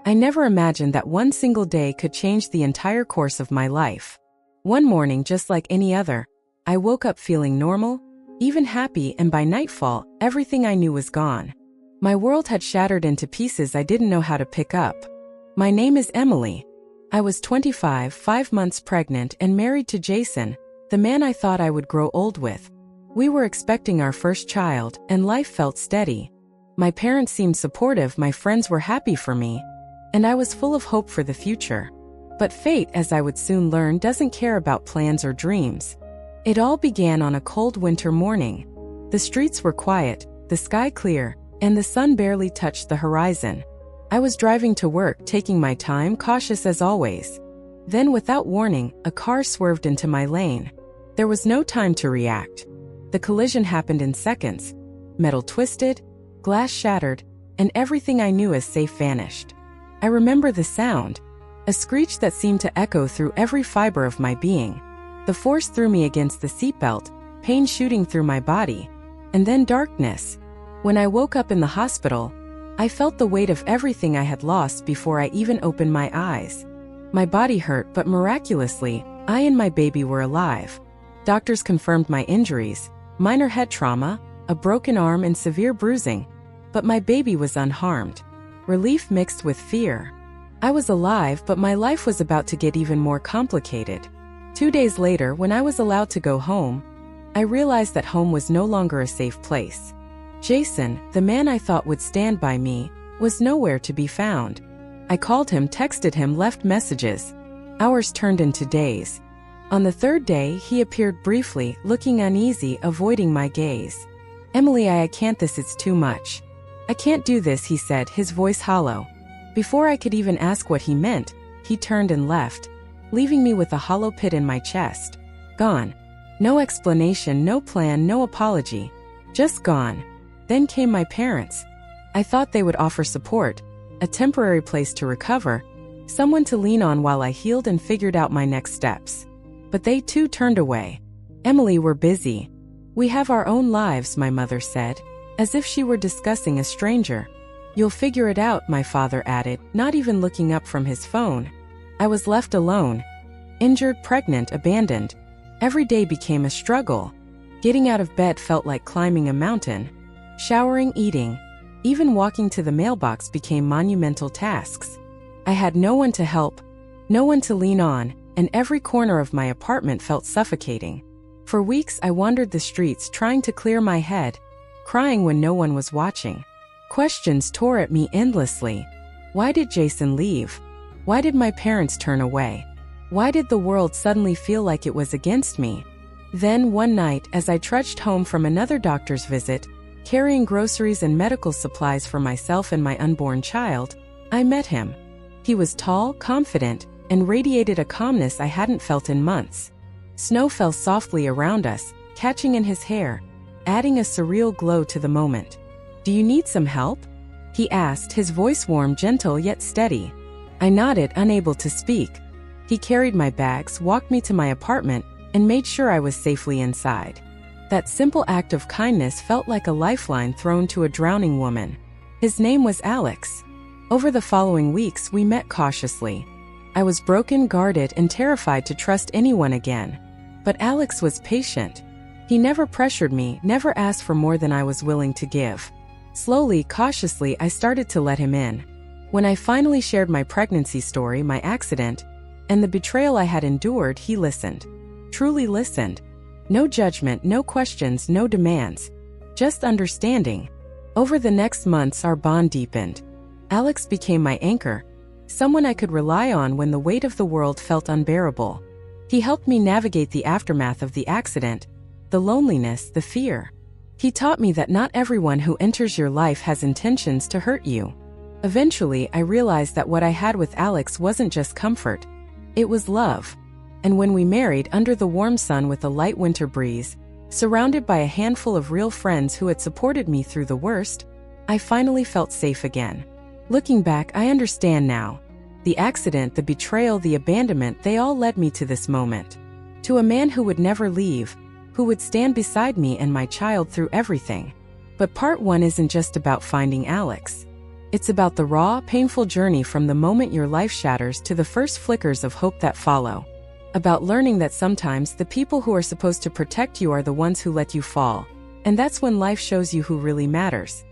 I never imagined that one single day could change the entire course of my life. One morning, just like any other, I woke up feeling normal, even happy, and by nightfall, everything I knew was gone. My world had shattered into pieces I didn't know how to pick up. My name is Emily. I was 25, 5 months pregnant, and married to Jason, the man I thought I would grow old with. We were expecting our first child, and life felt steady. My parents seemed supportive, my friends were happy for me, and I was full of hope for the future. But fate, as I would soon learn, doesn't care about plans or dreams. It all began on a cold winter morning. The streets were quiet, the sky clear, and the sun barely touched the horizon. I was driving to work, taking my time, cautious as always. Then, without warning, a car swerved into my lane. There was no time to react. The collision happened in seconds. Metal twisted, glass shattered, and everything I knew as safe vanished. I remember the sound, a screech that seemed to echo through every fiber of my being. The force threw me against the seatbelt, pain shooting through my body, and then darkness. When I woke up in the hospital, I felt the weight of everything I had lost before I even opened my eyes. My body hurt, but miraculously, I and my baby were alive. Doctors confirmed my injuries, minor head trauma, a broken arm, and severe bruising, but my baby was unharmed. Relief mixed with fear. I was alive, but my life was about to get even more complicated. 2 days later, when I was allowed to go home, I realized that home was no longer a safe place. Jason, the man I thought would stand by me, was nowhere to be found. I called him, texted him, left messages. Hours turned into days. On the third day, he appeared briefly, looking uneasy, avoiding my gaze. "Emily, I can't, it's too much. I can't do this," he said, his voice hollow. Before I could even ask what he meant, he turned and left, leaving me with a hollow pit in my chest. Gone. No explanation, no plan, no apology. Just gone. Then came my parents. I thought they would offer support, a temporary place to recover, someone to lean on while I healed and figured out my next steps. But they too turned away. "Emily, we're busy. We have our own lives," my mother said, as if she were discussing a stranger. "You'll figure it out," my father added, not even looking up from his phone. I was left alone. Injured, pregnant, abandoned. Every day became a struggle. Getting out of bed felt like climbing a mountain. Showering, eating, even walking to the mailbox became monumental tasks. I had no one to help, no one to lean on, and every corner of my apartment felt suffocating. For weeks I wandered the streets trying to clear my head, crying when no one was watching. Questions tore at me endlessly. Why did Jason leave? Why did my parents turn away? Why did the world suddenly feel like it was against me? Then one night, as I trudged home from another doctor's visit, carrying groceries and medical supplies for myself and my unborn child, I met him. He was tall, confident, and radiated a calmness I hadn't felt in months. Snow fell softly around us, catching in his hair, adding a surreal glow to the moment. "Do you need some help?" he asked, his voice warm, gentle, yet steady. I nodded, unable to speak. He carried my bags, walked me to my apartment, and made sure I was safely inside. That simple act of kindness felt like a lifeline thrown to a drowning woman. His name was Alex. Over the following weeks, we met cautiously. I was broken, guarded, and terrified to trust anyone again. But Alex was patient. He never pressured me, never asked for more than I was willing to give. Slowly, cautiously, I started to let him in. When I finally shared my pregnancy story, my accident, and the betrayal I had endured, he listened. Truly listened. No judgment, no questions, no demands. Just understanding. Over the next months, our bond deepened. Alex became my anchor, someone I could rely on when the weight of the world felt unbearable. He helped me navigate the aftermath of the accident, the loneliness, the fear. He taught me that not everyone who enters your life has intentions to hurt you. Eventually, I realized that what I had with Alex wasn't just comfort. It was love. And when we married under the warm sun with a light winter breeze, surrounded by a handful of real friends who had supported me through the worst, I finally felt safe again. Looking back, I understand now. The accident, the betrayal, the abandonment, they all led me to this moment. To a man who would never leave, who would stand beside me and my child through everything. But part one isn't just about finding Alex. It's about the raw, painful journey from the moment your life shatters to the first flickers of hope that follow. About learning that sometimes the people who are supposed to protect you are the ones who let you fall. And that's when life shows you who really matters.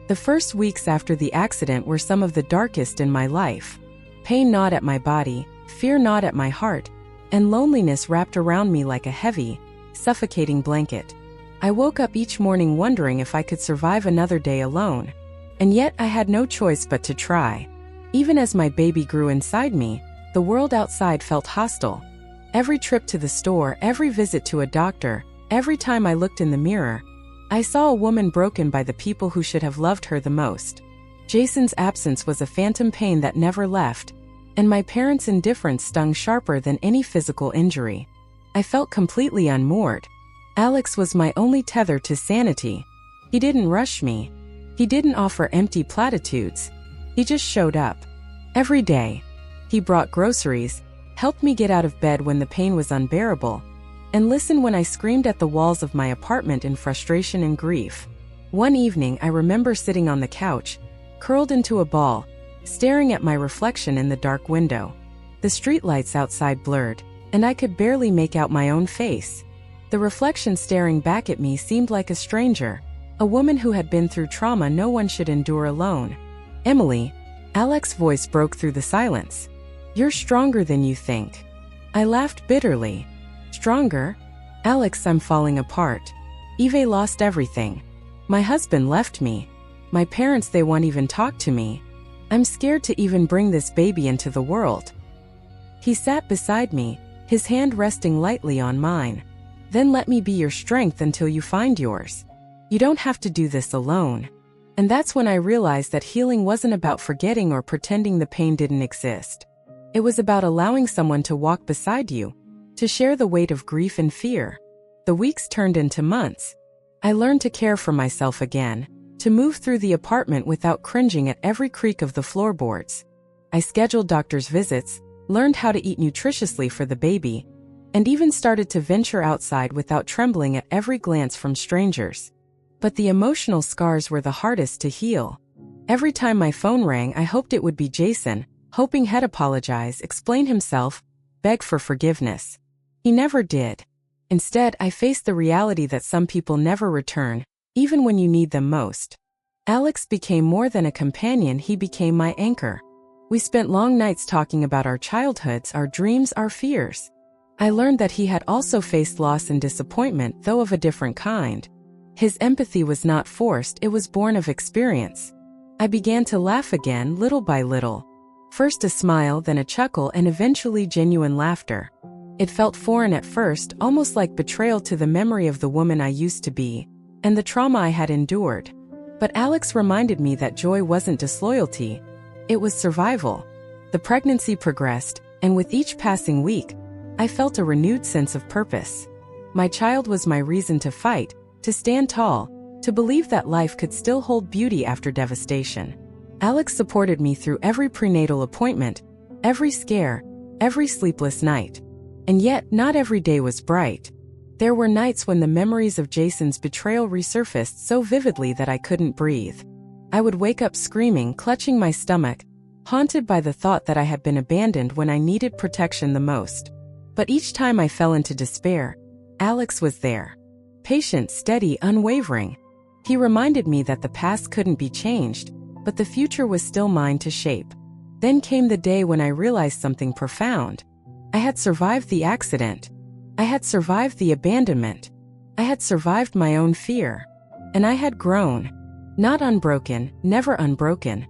The first weeks after the accident were some of the darkest in my life. Pain gnawed at my body, fear gnawed at my heart, and loneliness wrapped around me like a heavy, suffocating blanket. I woke up each morning wondering if I could survive another day alone. And yet I had no choice but to try. Even as my baby grew inside me, the world outside felt hostile. Every trip to the store, every visit to a doctor, every time I looked in the mirror, I saw a woman broken by the people who should have loved her the most. Jason's absence was a phantom pain that never left, and my parents' indifference stung sharper than any physical injury. I felt completely unmoored. Alex was my only tether to sanity. He didn't rush me. He didn't offer empty platitudes. He just showed up. Every day. He brought groceries, helped me get out of bed when the pain was unbearable, and listened when I screamed at the walls of my apartment in frustration and grief. One evening I remember sitting on the couch, curled into a ball, staring at my reflection in the dark window. The streetlights outside blurred, and I could barely make out my own face. The reflection staring back at me seemed like a stranger. A woman who had been through trauma no one should endure alone. Emily, Alex's voice broke through the silence. You're stronger than you think. I laughed bitterly. Stronger? Alex, I'm falling apart. Eve lost everything. My husband left me. My parents, they won't even talk to me. I'm scared to even bring this baby into the world. He sat beside me, his hand resting lightly on mine. Then let me be your strength until you find yours. You don't have to do this alone. And that's when I realized that healing wasn't about forgetting or pretending the pain didn't exist. It was about allowing someone to walk beside you, to share the weight of grief and fear. The weeks turned into months. I learned to care for myself again, to move through the apartment without cringing at every creak of the floorboards. I scheduled doctor's visits, learned how to eat nutritiously for the baby, and even started to venture outside without trembling at every glance from strangers. But the emotional scars were the hardest to heal. Every time my phone rang, I hoped it would be Jason, hoping he'd apologize, explain himself, beg for forgiveness. He never did. Instead, I faced the reality that some people never return, even when you need them most. Alex became more than a companion, he became my anchor. We spent long nights talking about our childhoods, our dreams, our fears. I learned that he had also faced loss and disappointment, though of a different kind. His empathy was not forced, it was born of experience. I began to laugh again, little by little. First a smile, then a chuckle, and eventually genuine laughter. It felt foreign at first, almost like betrayal to the memory of the woman I used to be, and the trauma I had endured. But Alex reminded me that joy wasn't disloyalty, it was survival. The pregnancy progressed, and with each passing week, I felt a renewed sense of purpose. My child was my reason to fight, to stand tall, to believe that life could still hold beauty after devastation. Alex supported me through every prenatal appointment, every scare, every sleepless night. And yet, not every day was bright. There were nights when the memories of Jason's betrayal resurfaced so vividly that I couldn't breathe. I would wake up screaming, clutching my stomach, haunted by the thought that I had been abandoned when I needed protection the most. But each time I fell into despair, Alex was there. Patient, steady, unwavering. He reminded me that the past couldn't be changed, but the future was still mine to shape. Then came the day when I realized something profound. I had survived the accident. I had survived the abandonment. I had survived my own fear. And I had grown. Not unbroken, never unbroken,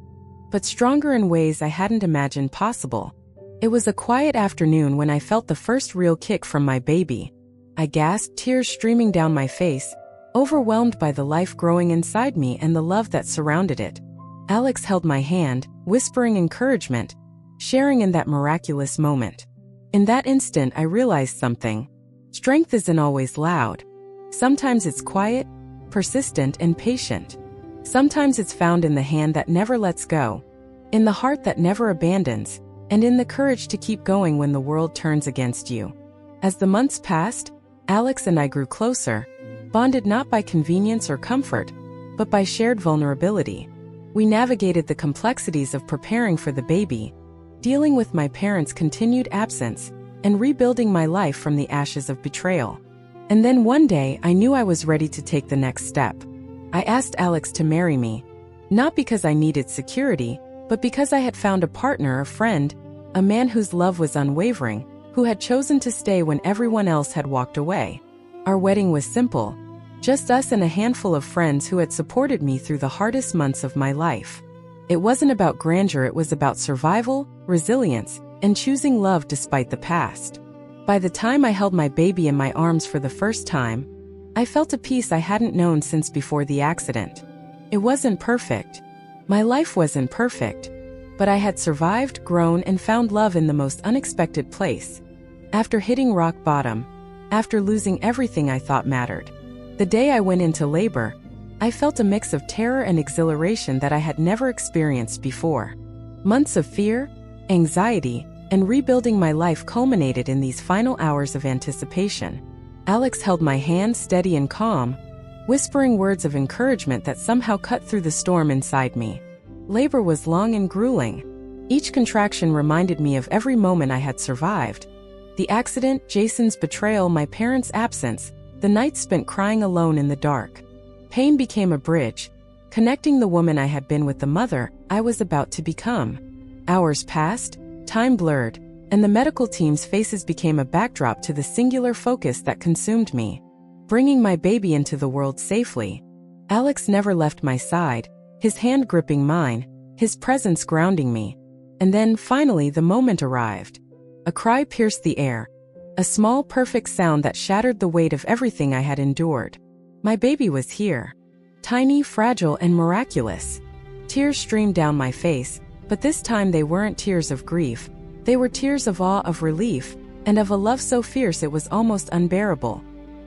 but stronger in ways I hadn't imagined possible. It was a quiet afternoon when I felt the first real kick from my baby. I gasped, tears streaming down my face, overwhelmed by the life growing inside me and the love that surrounded it. Alex held my hand, whispering encouragement, sharing in that miraculous moment. In that instant, I realized something. Strength isn't always loud. Sometimes it's quiet, persistent, and patient. Sometimes it's found in the hand that never lets go, in the heart that never abandons, and in the courage to keep going when the world turns against you. As the months passed, Alex and I grew closer, bonded not by convenience or comfort, but by shared vulnerability. We navigated the complexities of preparing for the baby, dealing with my parents' continued absence, and rebuilding my life from the ashes of betrayal. And then one day, I knew I was ready to take the next step. I asked Alex to marry me, not because I needed security, but because I had found a partner, a friend, a man whose love was unwavering, who had chosen to stay when everyone else had walked away. Our wedding was simple, just us and a handful of friends who had supported me through the hardest months of my life. It wasn't about grandeur, it was about survival, resilience, and choosing love despite the past. By the time I held my baby in my arms for the first time, I felt a peace I hadn't known since before the accident. It wasn't perfect. My life wasn't perfect. But I had survived, grown, and found love in the most unexpected place. After hitting rock bottom, after losing everything I thought mattered, the day I went into labor, I felt a mix of terror and exhilaration that I had never experienced before. Months of fear, anxiety, and rebuilding my life culminated in these final hours of anticipation. Alex held my hand steady and calm, whispering words of encouragement that somehow cut through the storm inside me. Labor was long and grueling. Each contraction reminded me of every moment I had survived. The accident, Jason's betrayal, my parents' absence, the nights spent crying alone in the dark. Pain became a bridge, connecting the woman I had been with the mother I was about to become. Hours passed, time blurred, and the medical team's faces became a backdrop to the singular focus that consumed me. Bringing my baby into the world safely. Alex never left my side, his hand gripping mine, his presence grounding me. And then, finally, the moment arrived. A cry pierced the air, a small, perfect sound that shattered the weight of everything I had endured. My baby was here. Tiny, fragile, and miraculous. Tears streamed down my face, but this time they weren't tears of grief. They were tears of awe, of relief, and of a love so fierce it was almost unbearable.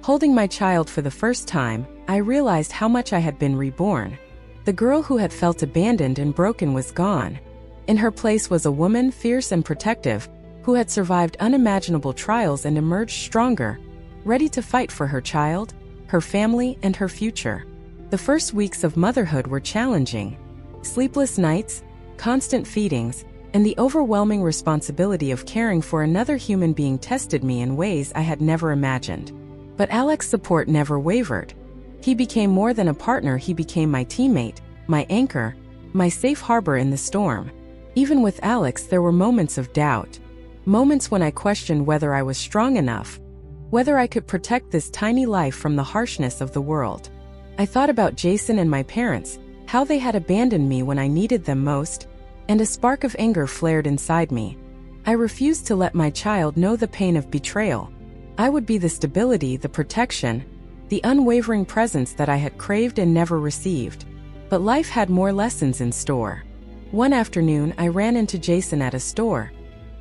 Holding my child for the first time, I realized how much I had been reborn. The girl who had felt abandoned and broken was gone. In her place was a woman fierce and protective, who had survived unimaginable trials and emerged stronger, ready to fight for her child, her family, and her future. The first weeks of motherhood were challenging. Sleepless nights, constant feedings, and the overwhelming responsibility of caring for another human being tested me in ways I had never imagined. But Alex's support never wavered. He became more than a partner, he became my teammate, my anchor, my safe harbor in the storm. Even with Alex, there were moments of doubt. Moments when I questioned whether I was strong enough, whether I could protect this tiny life from the harshness of the world. I thought about Jason and my parents, how they had abandoned me when I needed them most, and a spark of anger flared inside me. I refused to let my child know the pain of betrayal. I would be the stability, the protection, the unwavering presence that I had craved and never received. But life had more lessons in store. One afternoon, I ran into Jason at a store.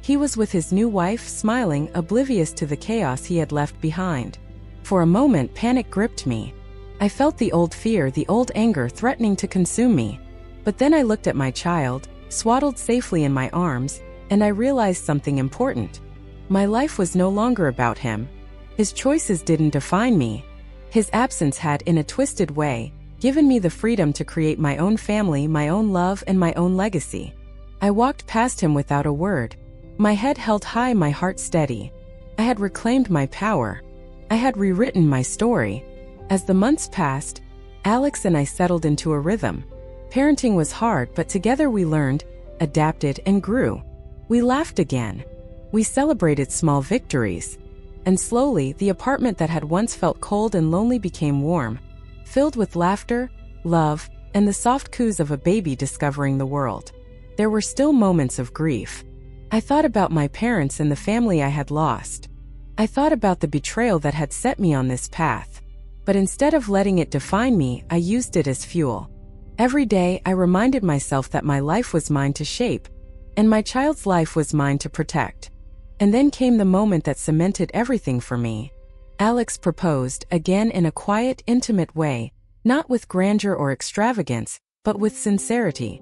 He was with his new wife, smiling, oblivious to the chaos he had left behind. For a moment, panic gripped me. I felt the old fear, the old anger threatening to consume me. But then I looked at my child, swaddled safely in my arms, and I realized something important. My life was no longer about him. His choices didn't define me. His absence had, in a twisted way, given me the freedom to create my own family, my own love, and my own legacy. I walked past him without a word. My head held high, my heart steady. I had reclaimed my power. I had rewritten my story. As the months passed, Alex and I settled into a rhythm. Parenting was hard, but together we learned, adapted, and grew. We laughed again. We celebrated small victories. And slowly, the apartment that had once felt cold and lonely became warm, filled with laughter, love, and the soft coos of a baby discovering the world. There were still moments of grief. I thought about my parents and the family I had lost. I thought about the betrayal that had set me on this path. But instead of letting it define me, I used it as fuel. Every day, I reminded myself that my life was mine to shape, and my child's life was mine to protect. And then came the moment that cemented everything for me. Alex proposed, again in a quiet, intimate way, not with grandeur or extravagance, but with sincerity.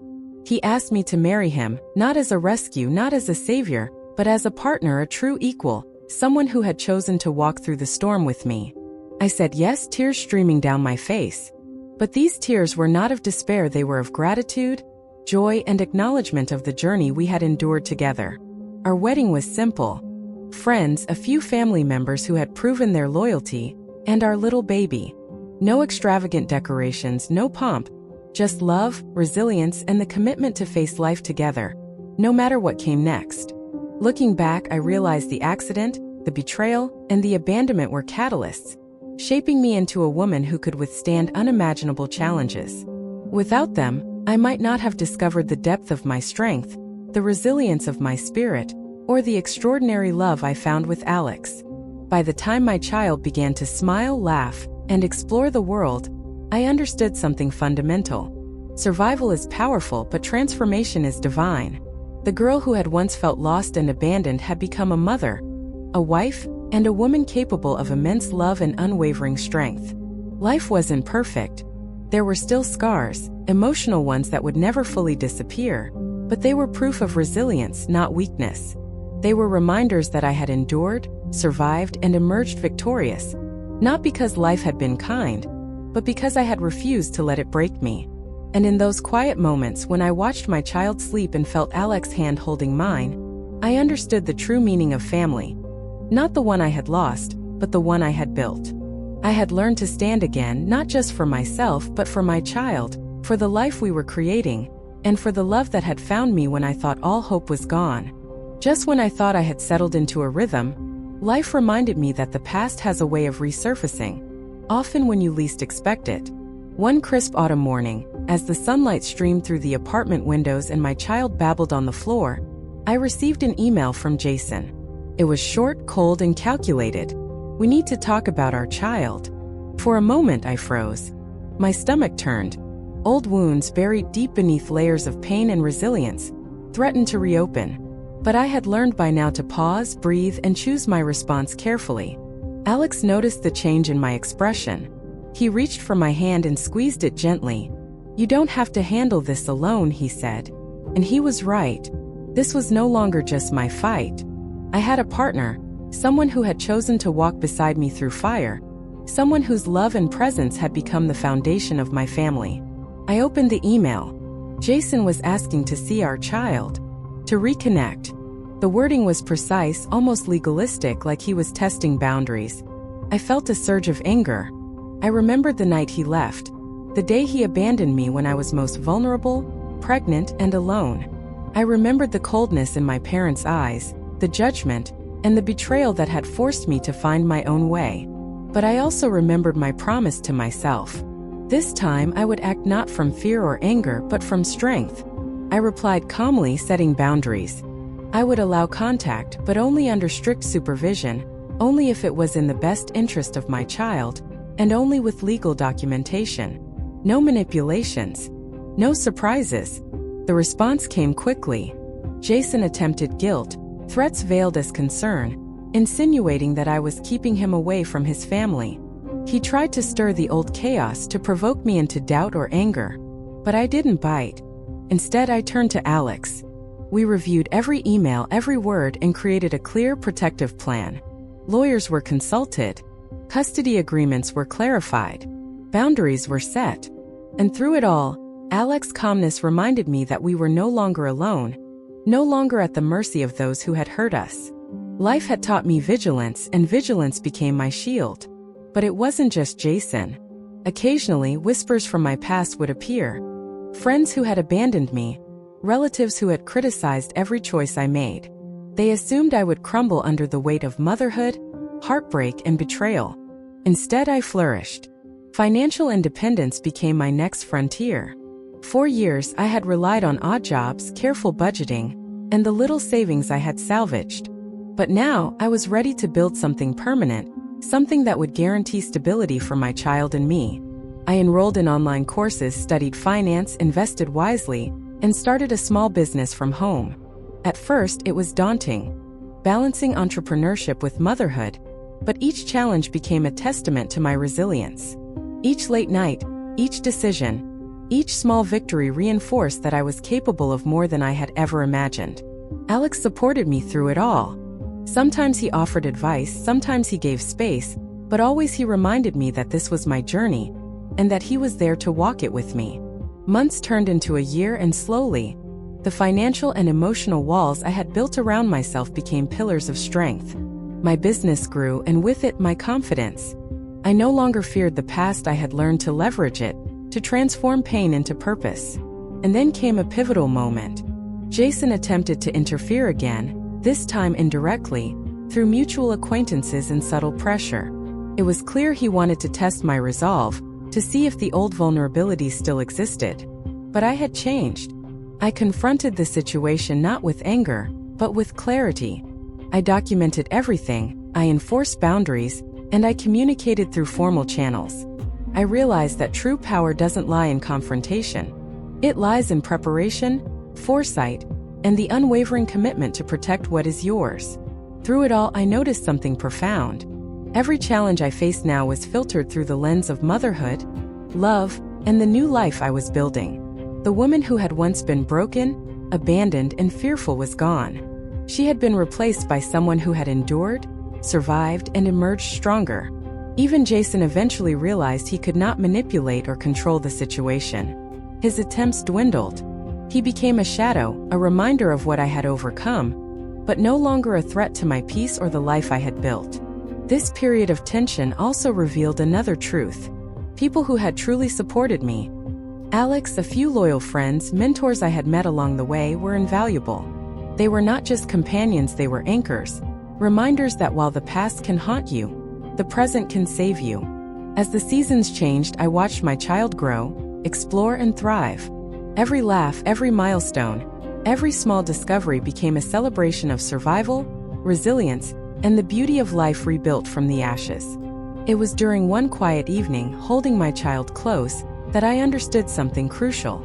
He asked me to marry him, not as a rescue, not as a savior, but as a partner, a true equal, someone who had chosen to walk through the storm with me. I said yes, tears streaming down my face. But these tears were not of despair, they were of gratitude, joy, and acknowledgement of the journey we had endured together. Our wedding was simple. Friends, a few family members who had proven their loyalty, and our little baby. No extravagant decorations, no pomp, just love, resilience, and the commitment to face life together, no matter what came next. Looking back, I realized the accident, the betrayal, and the abandonment were catalysts, shaping me into a woman who could withstand unimaginable challenges. Without them, I might not have discovered the depth of my strength, the resilience of my spirit, or the extraordinary love I found with Alex. By the time my child began to smile, laugh, and explore the world, I understood something fundamental. Survival is powerful, but transformation is divine. The girl who had once felt lost and abandoned had become a mother, a wife, and a woman capable of immense love and unwavering strength. Life wasn't perfect. There were still scars, emotional ones that would never fully disappear, but they were proof of resilience, not weakness. They were reminders that I had endured, survived, and emerged victorious, not because life had been kind, but because I had refused to let it break me. And in those quiet moments when I watched my child sleep and felt Alex's hand holding mine, I understood the true meaning of family. Not the one I had lost, but the one I had built. I had learned to stand again, not just for myself, but for my child, for the life we were creating, and for the love that had found me when I thought all hope was gone. Just when I thought I had settled into a rhythm, life reminded me that the past has a way of resurfacing, often when you least expect it. One crisp autumn morning, as the sunlight streamed through the apartment windows and my child babbled on the floor, I received an email from Jason. It was short, cold, and calculated. "We need to talk about our child." For a moment I froze. My stomach turned. Old wounds buried deep beneath layers of pain and resilience threatened to reopen. But I had learned by now to pause, breathe, and choose my response carefully. Alex noticed the change in my expression. He reached for my hand and squeezed it gently. "You don't have to handle this alone," he said. And he was right. This was no longer just my fight. I had a partner, someone who had chosen to walk beside me through fire, someone whose love and presence had become the foundation of my family. I opened the email. Jason was asking to see our child, to reconnect. The wording was precise, almost legalistic, like he was testing boundaries. I felt a surge of anger. I remembered the night he left, the day he abandoned me when I was most vulnerable, pregnant, and alone. I remembered the coldness in my parents' eyes, the judgment, and the betrayal that had forced me to find my own way. But I also remembered my promise to myself. This time I would act not from fear or anger, but from strength. I replied calmly, setting boundaries. I would allow contact, but only under strict supervision, only if it was in the best interest of my child, and only with legal documentation. No manipulations. No surprises. The response came quickly. Jason attempted guilt, threats veiled as concern, insinuating that I was keeping him away from his family. He tried to stir the old chaos to provoke me into doubt or anger. But I didn't bite. Instead, I turned to Alex. We reviewed every email, every word, and created a clear, protective plan. Lawyers were consulted. Custody agreements were clarified. Boundaries were set. And through it all, Alex's calmness reminded me that we were no longer alone, no longer at the mercy of those who had hurt us. Life had taught me vigilance, and vigilance became my shield. But it wasn't just Jason. Occasionally, whispers from my past would appear. Friends who had abandoned me, relatives who had criticized every choice I made. They assumed I would crumble under the weight of motherhood, heartbreak, and betrayal. Instead, I flourished. Financial independence became my next frontier. For years, I had relied on odd jobs, careful budgeting, and the little savings I had salvaged. But now, I was ready to build something permanent, something that would guarantee stability for my child and me. I enrolled in online courses, studied finance, invested wisely, and started a small business from home. At first, it was daunting, balancing entrepreneurship with motherhood, but each challenge became a testament to my resilience. Each late night, each decision, each small victory reinforced that I was capable of more than I had ever imagined. Alex supported me through it all. Sometimes he offered advice, sometimes he gave space, but always he reminded me that this was my journey, and that he was there to walk it with me. Months turned into a year, and slowly, the financial and emotional walls I had built around myself became pillars of strength. My business grew, and with it, my confidence. I no longer feared the past. I had learned to leverage it, to transform pain into purpose. And then came a pivotal moment. Jason attempted to interfere again, this time indirectly, through mutual acquaintances and subtle pressure. It was clear he wanted to test my resolve, to see if the old vulnerabilities still existed. But I had changed. I confronted the situation not with anger, but with clarity. I documented everything, I enforced boundaries, and I communicated through formal channels. I realized that true power doesn't lie in confrontation. It lies in preparation, foresight, and the unwavering commitment to protect what is yours. Through it all, I noticed something profound. Every challenge I faced now was filtered through the lens of motherhood, love, and the new life I was building. The woman who had once been broken, abandoned, and fearful was gone. She had been replaced by someone who had endured, survived, and emerged stronger. Even Jason eventually realized he could not manipulate or control the situation. His attempts dwindled. He became a shadow, a reminder of what I had overcome, but no longer a threat to my peace or the life I had built. This period of tension also revealed another truth. People who had truly supported me, Alex, a few loyal friends, mentors I had met along the way, were invaluable. They were not just companions, they were anchors, reminders that while the past can haunt you, the present can save you. As the seasons changed, I watched my child grow, explore, and thrive. Every laugh, every milestone, every small discovery became a celebration of survival, resilience, and the beauty of life rebuilt from the ashes. It was during one quiet evening, holding my child close, that I understood something crucial.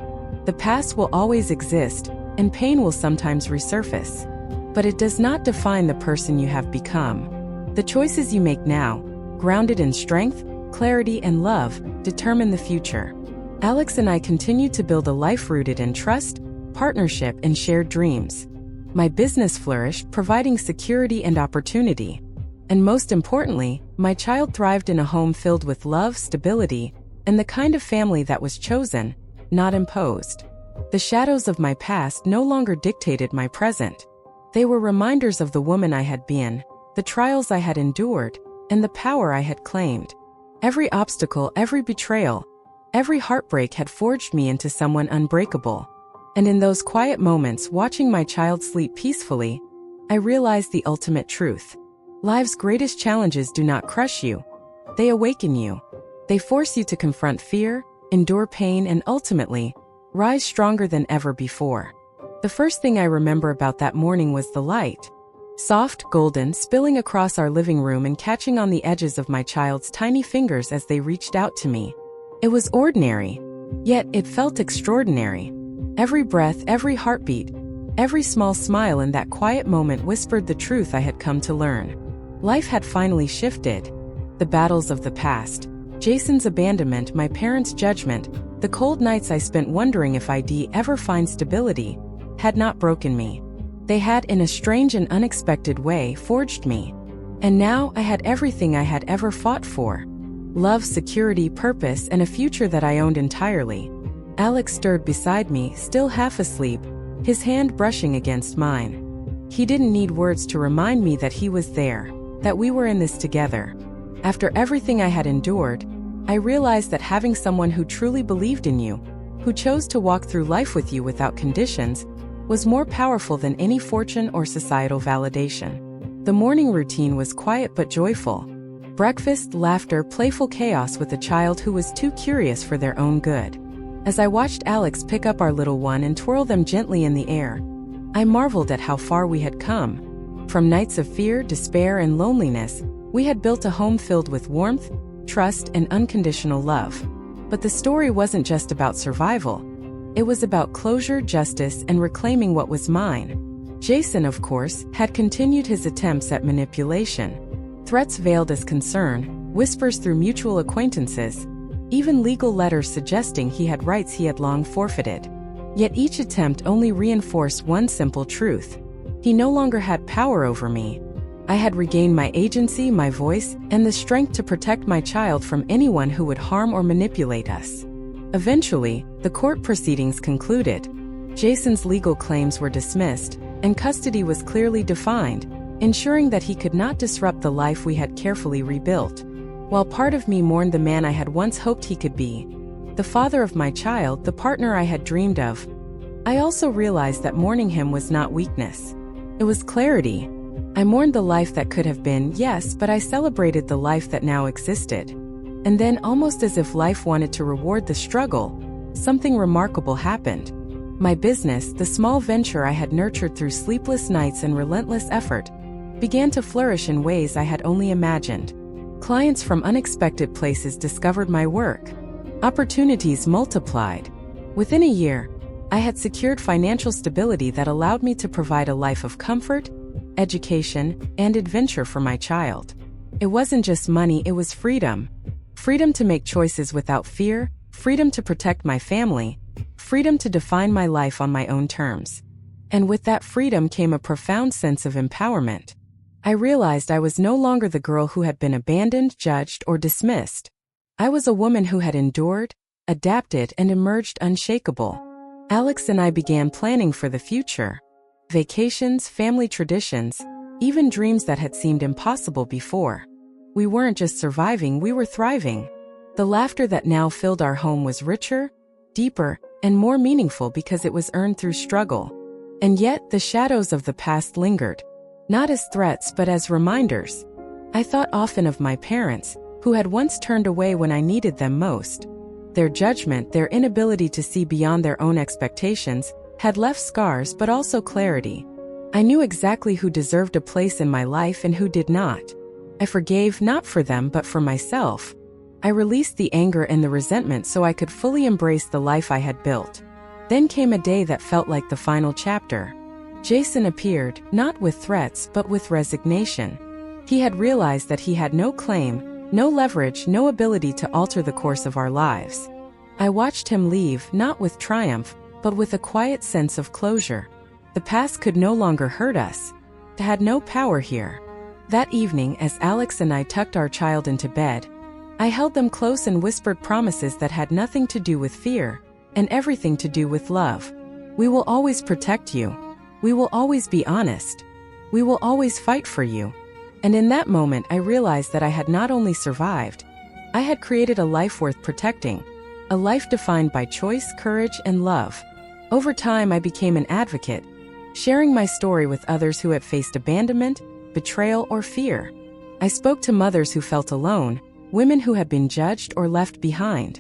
The past will always exist, and pain will sometimes resurface. But it does not define the person you have become. The choices you make now, grounded in strength, clarity, and love, determine the future. Alex and I continued to build a life rooted in trust, partnership, and shared dreams. My business flourished, providing security and opportunity. And most importantly, my child thrived in a home filled with love, stability, and the kind of family that was chosen, not imposed. The shadows of my past no longer dictated my present. They were reminders of the woman I had been, the trials I had endured, and the power I had claimed. Every obstacle, every betrayal, every heartbreak had forged me into someone unbreakable. And in those quiet moments, watching my child sleep peacefully, I realized the ultimate truth. Life's greatest challenges do not crush you. They awaken you. They force you to confront fear, endure pain, and ultimately, rise stronger than ever before. The first thing I remember about that morning was the light. Soft, golden, spilling across our living room and catching on the edges of my child's tiny fingers as they reached out to me. It was ordinary, yet it felt extraordinary. Every breath, every heartbeat, every small smile in that quiet moment whispered the truth I had come to learn. Life had finally shifted. The battles of the past, Jason's abandonment, my parents' judgment, the cold nights I spent wondering if I'd ever find stability, had not broken me. They had, in a strange and unexpected way, forged me. And now I had everything I had ever fought for. Love, security, purpose, and a future that I owned entirely. Alex stirred beside me, still half asleep, his hand brushing against mine. He didn't need words to remind me that he was there, that we were in this together. After everything I had endured, I realized that having someone who truly believed in you, who chose to walk through life with you without conditions, was more powerful than any fortune or societal validation. The morning routine was quiet but joyful. Breakfast, laughter, playful chaos with a child who was too curious for their own good. As I watched Alex pick up our little one and twirl them gently in the air, I marveled at how far we had come. From nights of fear, despair, and loneliness, we had built a home filled with warmth, trust, and unconditional love. But the story wasn't just about survival. It was about closure, justice, and reclaiming what was mine. Jason, of course, had continued his attempts at manipulation. Threats veiled as concern, whispers through mutual acquaintances, even legal letters suggesting he had rights he had long forfeited. Yet each attempt only reinforced one simple truth. He no longer had power over me. I had regained my agency, my voice, and the strength to protect my child from anyone who would harm or manipulate us. Eventually, the court proceedings concluded. Jason's legal claims were dismissed, and custody was clearly defined, ensuring that he could not disrupt the life we had carefully rebuilt. While part of me mourned the man I had once hoped he could be, the father of my child, the partner I had dreamed of, I also realized that mourning him was not weakness. It was clarity. I mourned the life that could have been, yes, but I celebrated the life that now existed. And then, almost as if life wanted to reward the struggle, something remarkable happened. My business, the small venture I had nurtured through sleepless nights and relentless effort, began to flourish in ways I had only imagined. Clients from unexpected places discovered my work. Opportunities multiplied. Within a year, I had secured financial stability that allowed me to provide a life of comfort, education, and adventure for my child. It wasn't just money, it was freedom. Freedom to make choices without fear, freedom to protect my family, freedom to define my life on my own terms. And with that freedom came a profound sense of empowerment. I realized I was no longer the girl who had been abandoned, judged, or dismissed. I was a woman who had endured, adapted, and emerged unshakable. Alex and I began planning for the future. Vacations, family traditions, even dreams that had seemed impossible before. We weren't just surviving, we were thriving. The laughter that now filled our home was richer, deeper, and more meaningful because it was earned through struggle. And yet, the shadows of the past lingered, not as threats but as reminders. I thought often of my parents, who had once turned away when I needed them most. Their judgment, their inability to see beyond their own expectations, had left scars but also clarity. I knew exactly who deserved a place in my life and who did not. I forgave not for them but for myself. I released the anger and the resentment so I could fully embrace the life I had built. Then came a day that felt like the final chapter. Jason appeared, not with threats but with resignation. He had realized that he had no claim, no leverage, no ability to alter the course of our lives. I watched him leave, not with triumph, but with a quiet sense of closure. The past could no longer hurt us. It had no power here. That evening, as Alex and I tucked our child into bed, I held them close and whispered promises that had nothing to do with fear, and everything to do with love. We will always protect you. We will always be honest. We will always fight for you. And in that moment, I realized that I had not only survived, I had created a life worth protecting, a life defined by choice, courage, and love. Over time, I became an advocate, sharing my story with others who had faced abandonment, betrayal, or fear. I spoke to mothers who felt alone, women who had been judged or left behind.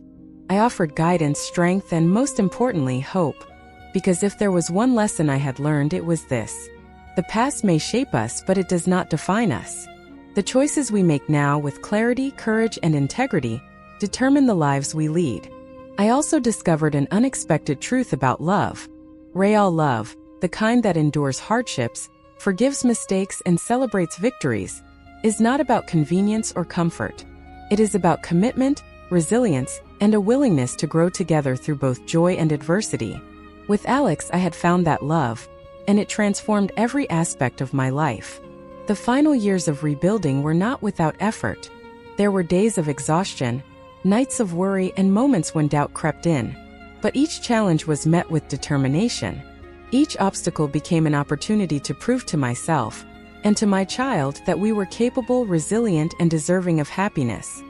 I offered guidance, strength, and most importantly, hope. Because if there was one lesson I had learned, it was this. The past may shape us, but it does not define us. The choices we make now with clarity, courage, and integrity determine the lives we lead. I also discovered an unexpected truth about love. Real love, the kind that endures hardships, forgives mistakes, and celebrates victories, is not about convenience or comfort. It is about commitment, resilience, and a willingness to grow together through both joy and adversity. With Alex, I had found that love, and it transformed every aspect of my life. The final years of rebuilding were not without effort. There were days of exhaustion, nights of worry, and moments when doubt crept in. But each challenge was met with determination. Each obstacle became an opportunity to prove to myself and to my child that we were capable, resilient, and deserving of happiness.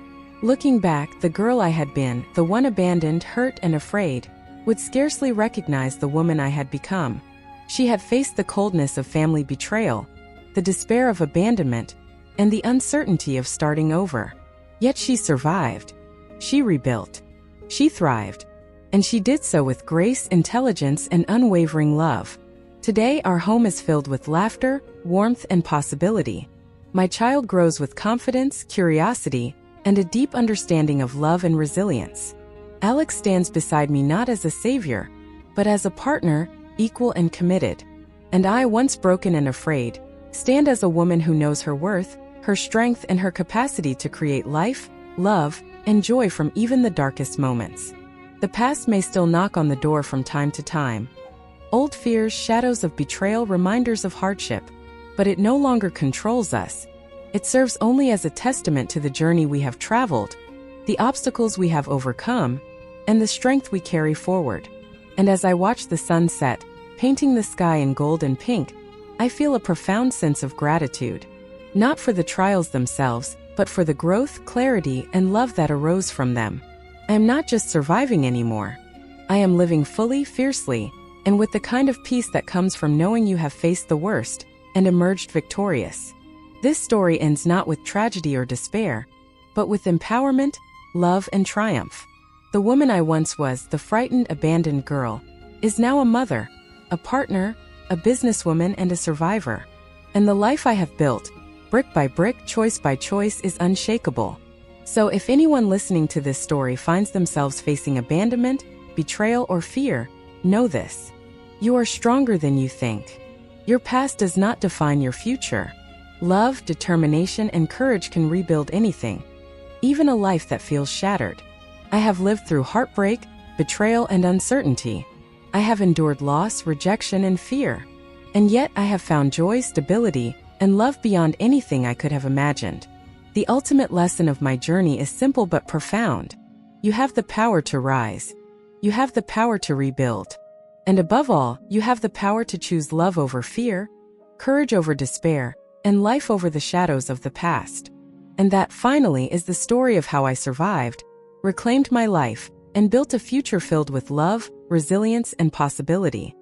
Looking back, the girl I had been, the one abandoned, hurt, and afraid, would scarcely recognize the woman I had become. She had faced the coldness of family betrayal, the despair of abandonment, and the uncertainty of starting over. Yet she survived. She rebuilt. She thrived. And she did so with grace, intelligence, and unwavering love. Today, our home is filled with laughter, warmth, and possibility. My child grows with confidence, curiosity, and a deep understanding of love and resilience. Alex stands beside me not as a savior, but as a partner, equal and committed. And I, once broken and afraid, stand as a woman who knows her worth, her strength, and her capacity to create life, love, and joy from even the darkest moments. The past may still knock on the door from time to time. Old fears, shadows of betrayal, reminders of hardship. but it no longer controls us. It serves only as a testament to the journey we have traveled, the obstacles we have overcome, and the strength we carry forward. And as I watch the sun set, painting the sky in gold and pink, I feel a profound sense of gratitude. Not for the trials themselves, but for the growth, clarity, and love that arose from them. I am not just surviving anymore. I am living fully, fiercely, and with the kind of peace that comes from knowing you have faced the worst and emerged victorious. This story ends not with tragedy or despair, but with empowerment, love, and triumph. The woman I once was, the frightened, abandoned girl, is now a mother, a partner, a businesswoman, and a survivor. And the life I have built, brick by brick, choice by choice, is unshakable. So if anyone listening to this story finds themselves facing abandonment, betrayal, or fear, know this: you are stronger than you think. Your past does not define your future. Love, determination, and courage can rebuild anything, even a life that feels shattered. I have lived through heartbreak, betrayal, and uncertainty. I have endured loss, rejection, and fear. And yet I have found joy, stability, and love beyond anything I could have imagined. The ultimate lesson of my journey is simple but profound. You have the power to rise. You have the power to rebuild. And above all, you have the power to choose love over fear, courage over despair, and life over the shadows of the past. And that, finally, is the story of how I survived, reclaimed my life, and built a future filled with love, resilience, and possibility.